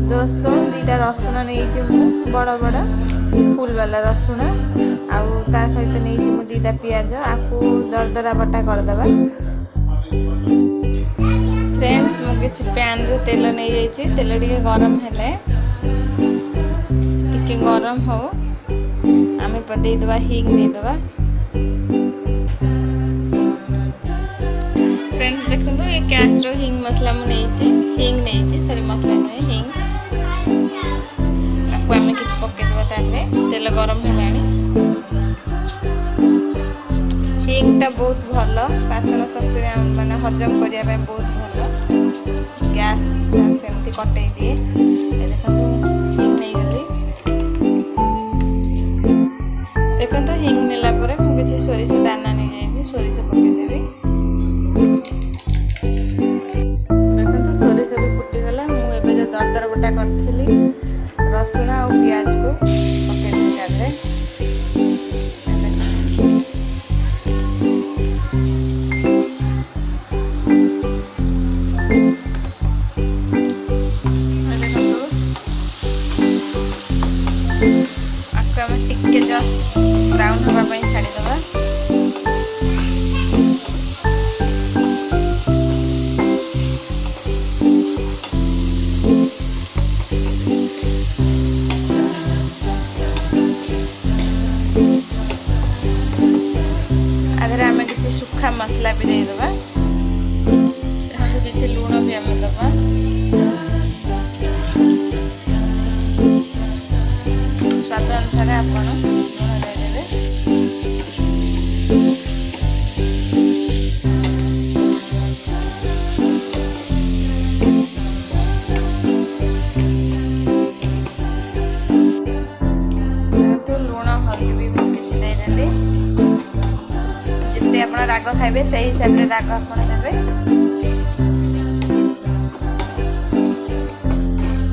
दोस्तों दीटा रसुण नहीं बड़ बड़ फुल वाला रसुण आउ ता सहित नहीं मु दीटा पियाज आपको दरदरा बटा करदे। फ्रेंड्स मु किसी पैन रे तेल नहीं जाइए तेल टिके गरम हेले टिके गरम हो आम देदेबा हिंग देदेबा। फ्रेंड्स देखो ये कैच रो हिंग मसला मु हिंग नहीं सॉरी मसला नुहे हिंग आपको आम किसी पकईदेवा ताले तेल गरम है हिंग टा बहुत भल पाचन शक्ति माने हजम करने बहुत भल गैस सेमती कटई दिए। देखो हिंग नहीं गली देखो तो हिंग नेला मुझे सोरिष दाना नहीं जाइए सोरिष पकईदेवी। देखो तो सोरिष भी फुटीगला मुझे जो दरदर बटा करी रसुण और पियाज को पकईदेवी तादे। टिके जस्ट ब्राउन होगा छाड़ीदे। आधे आम किसी सुखा मसला भी देदेबा किसी लुण भी आम दबा स्वाद अनुसार आप लुण हल्दी भी किसी देदेली जितने आप राग खाइबे से हिसाब से राग आप देवे।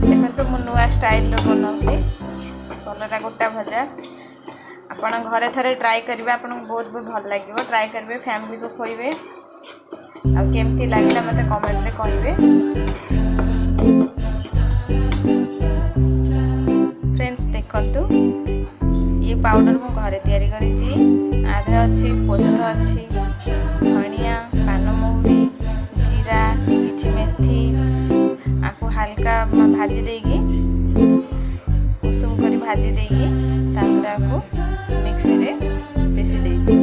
देखो मु नुआ स्टाइल बनाऊँगी कलरा गोटा भजा आपण घरे थरे ट्राई करेंगे आपको बहुत बहुत भल लगे ट्राई करेंगे फैमिली को खोइबे आ केमती लगे मत कमेंट रे कहिबे। फ्रेंड्स देखंतु ये पाउडर मु घरे तैयारी करिछि आधे अच्छी पोस्त अच्छी धनिया पानमहुरी जीरा किछि मेथी आपको हल्का भाजी देगी कुसुम करी भाजी देगी तापर आपको मिक्सी रे पेसी देछि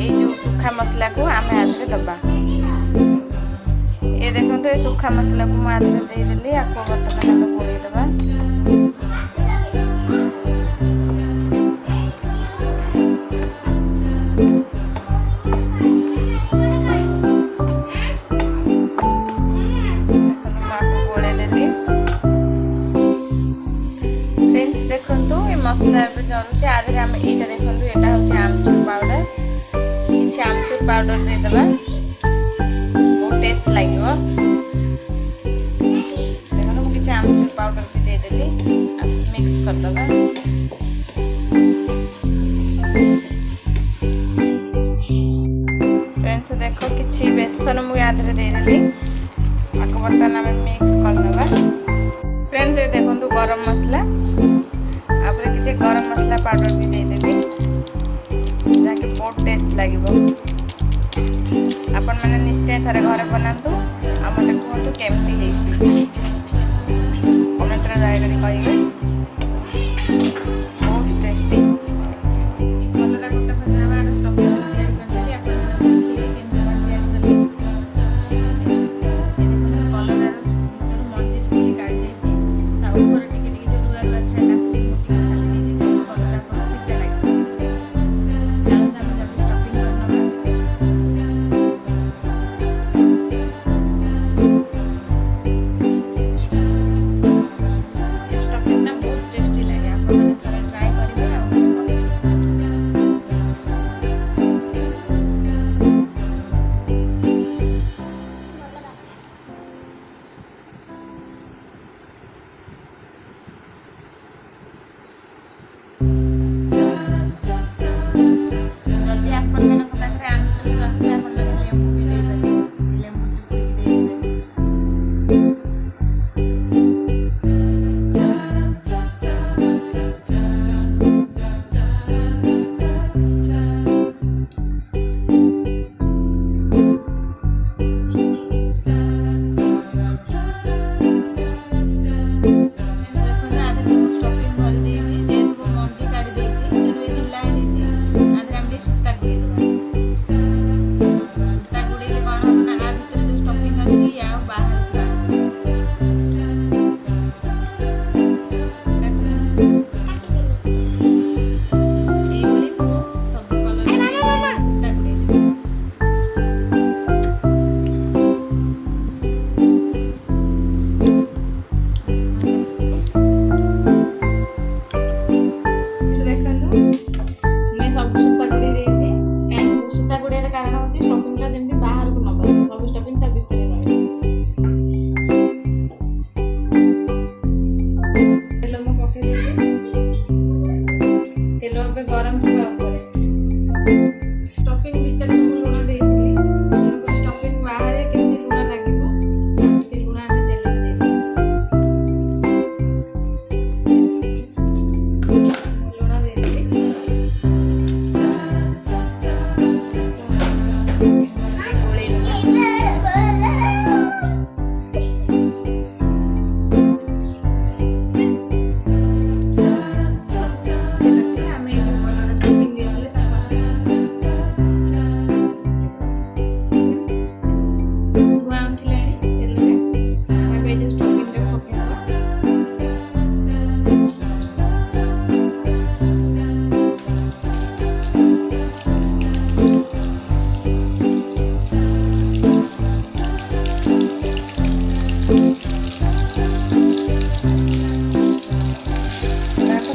ए जो सूखा मसला को आम आधे दबा। ये देखो तो ये सूखा मसला को मैं आधे दे देली आपको बर्तमान में पोड़ी दबा। मसला जरूर आधे आम यहाँ देखो यहाँ हूँ आमचूर पाउडर किसी आमचूर पाउडर देदेबा बहुत टेस्ट लगे। देखो मुझे किसी आमचूर पाउडर भी देदेली मिक्स करदबा। फ्रेंड्स देखो किसी बेसन मुझे आधे देदेली आपको बर्तमान आम मिक्स करदबा। फ्रेंड्स ये देखो गरम मसला आप किसी गरम मसला पाउडर भी देदेवी जहाँकि बहुत टेस्ट लगे। आपण मैंने निश्चय थरे घरे बनातु आ मते कहतु केमती हेछि कमेंट रे राय करी कहिबे बहुत टेस्टी। कलरा गोटा भजा वाला स्टॉक तैयारी करछी आपण केमती बाटी आसले कलरा मंजी थोड़ी काट देछि आ ऊपर टिके टिके जो रुआ रुआ थाला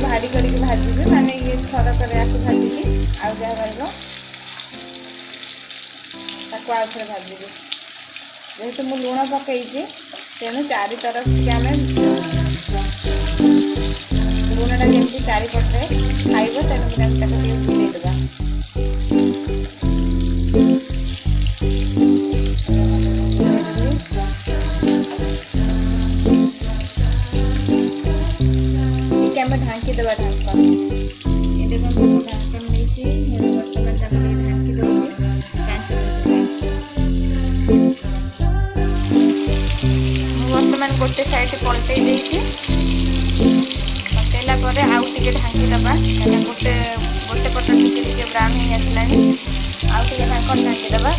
भारी करके भाजी माने ये थरक भाजी आउ जहाँ रहा आउ थे भाजी जेहेतु मु लुण पकई तेणु चारि तरफ आम लुणटा जमी चारिपटे खाइब तेणुक बुलेदेवा ढांकी देवा ढांकन ये देखो ढांकन नहीं बर्तमान ढांकी दूसरी बर्तमान गोटे साइड पलटई पलटेला आउ टे ढांकी दबा गोटे गोटे पट टे ब्राउन हो आसला आउ टे ढांकन ढांकी दबा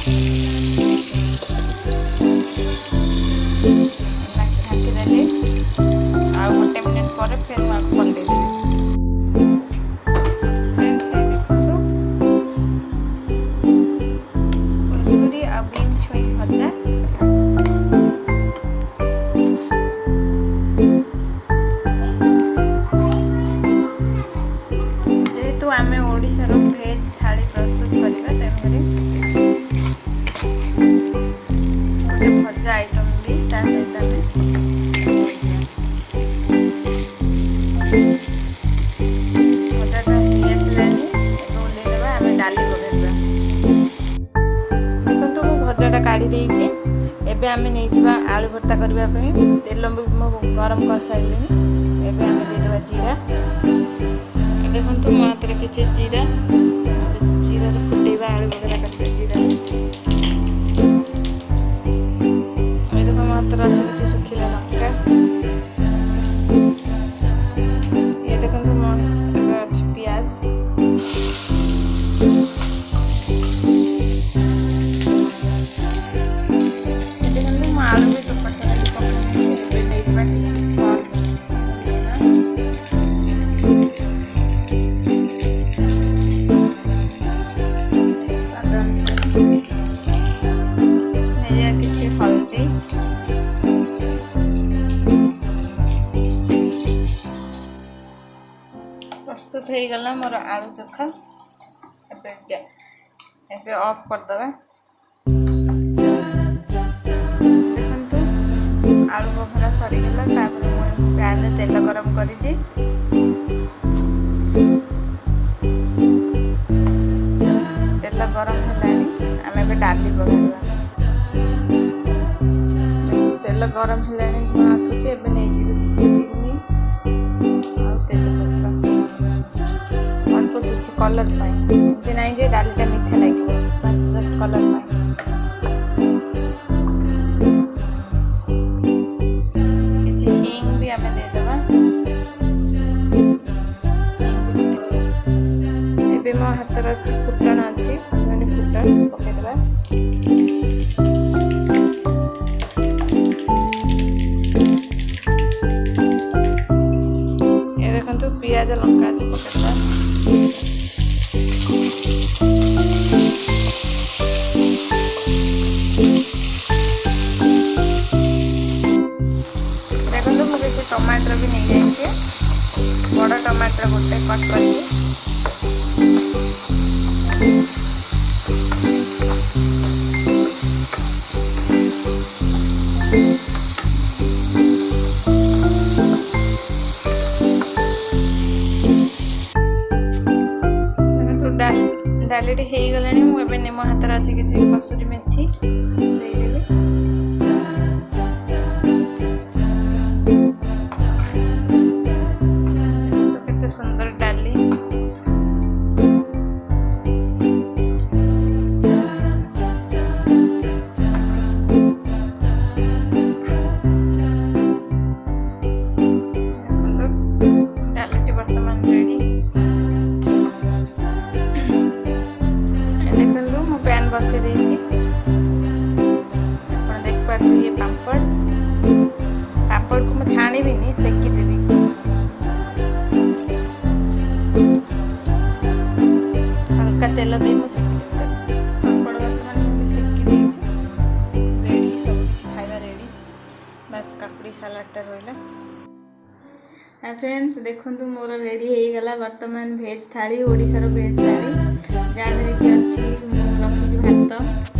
ढांकी देली आउ गोटे मिनट पर फिर पलटई आम ओडिशार भेज थाली प्रस्तुत करवा तेणुक भजा आइटम भी ता सहित भजाटा आसला ओल्लैदेवा आम डाली पकड़ा देखो मु भजाटा काढ़ी देती एबे आम नहीं आलू भर्ता करने तेल भी गरम कर सारे एबे आम देदेवा जीरा देखो मो हाथ में किसी जीरा जीरा फुटेबा आलू वगैरह काटे जीरा देखो मो हाथ में अच्छे सुखिला लंका ये देखो मो अच्छे प्याज देखो मो आलू भी हल्दी प्रस्तुत हो गला मोर आलू चोखा एबे ऑफ करदे देखो आलू बखरा सरीगला पैन में तेल गरम करी तेल गरम है आम डाली पकड़ा तेल गरम है धुआं आठुचे एबे नहीं किसी चीनी और तेजपत्ता अल्प किसी कलर पाई ना जे डालीटा मीठा लगे जस्ट कलर किसी हिंग भी आम देदेवा एबे मो हाथ फुटण अच्छी फुटण पकईदेवा पियाज लंका अच्छे पकड़ा देखो मुझे टमाटर भी नहीं जाए बड़ टमाटर गोटे कट कर डालीटी हो गला मुझे मो हाथ अच्छे किसी कसूरी मेथी देदेवी केते सुंदर डाली डालीटी वर्तमान रेडी पैन बसई बस काकुड़ी सालाडटा रहा। फ्रेंड्स देखो मोर रेडी हो गला वर्तमान भेज थाली ओडिशार भेज थाली जहाँ कि अच्छी रखी भात